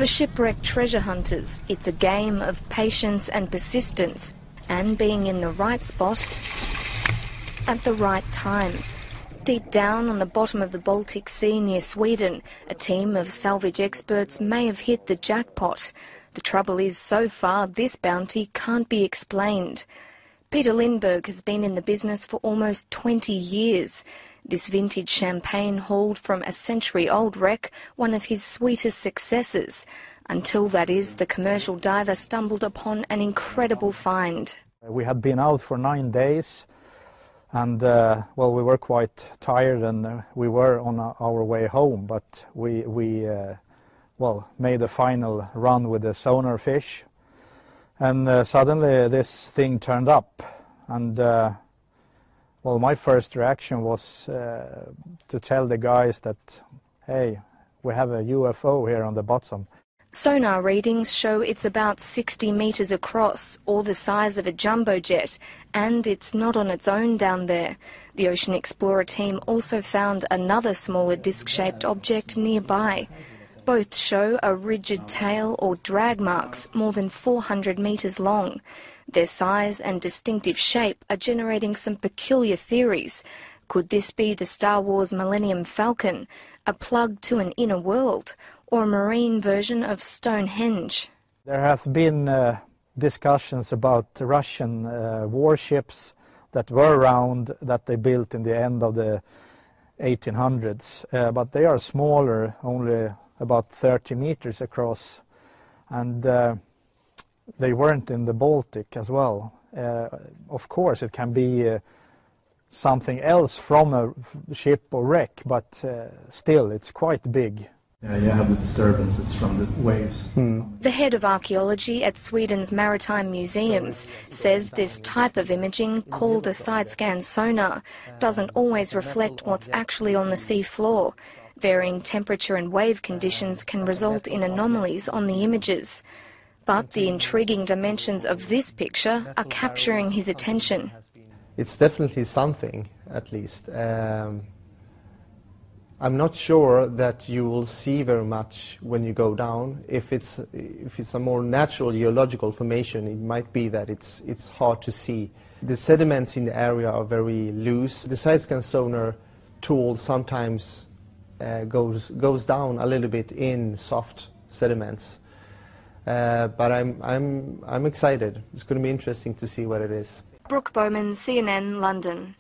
For shipwrecked treasure hunters, it's a game of patience and persistence and being in the right spot at the right time. Deep down on the bottom of the Baltic Sea near Sweden, a team of salvage experts may have hit the jackpot. The trouble is, so far, this bounty can't be explained. Peter Lindberg has been in the business for almost 20 years. This vintage champagne hauled from a century-old wreck, one of his sweetest successes. Until, that is, the commercial diver stumbled upon an incredible find. We had been out for 9 days, and well, we were quite tired, and we were on our way home, but we made a final run with the sonar fish, and suddenly this thing turned up, and well, my first reaction was to tell the guys that, hey, we have a UFO here on the bottom. Sonar readings show it's about 60 metres across, or the size of a jumbo jet, and it's not on its own down there. The Ocean Explorer team also found another smaller disc-shaped object nearby. Both show a rigid tail or drag marks more than 400 metres long. Their size and distinctive shape are generating some peculiar theories. Could this be the Star Wars Millennium Falcon, a plug to an inner world, or a marine version of Stonehenge? There has been discussions about Russian warships that were around, that they built in the end of the 1800s, but they are smaller, only about 30 meters across, and they weren't in the Baltic as well. Of course, it can be something else from a ship or wreck, but still, it's quite big. Yeah, you have the disturbances from the waves. The head of archaeology at Sweden's Maritime Museums says this type of imaging, called a side-scan sonar, doesn't always reflect what's actually on the sea floor. Varying temperature and wave conditions can result in anomalies on the images. But the intriguing dimensions of this picture are capturing his attention. It's definitely something, at least. I'm not sure that you will see very much when you go down. If it's a more natural geological formation, it might be that it's hard to see. The sediments in the area are very loose. The side-scan sonar tool sometimes goes down a little bit in soft sediments. But I'm excited. It's going to be interesting to see what it is. Brooke Bowman, CNN, London.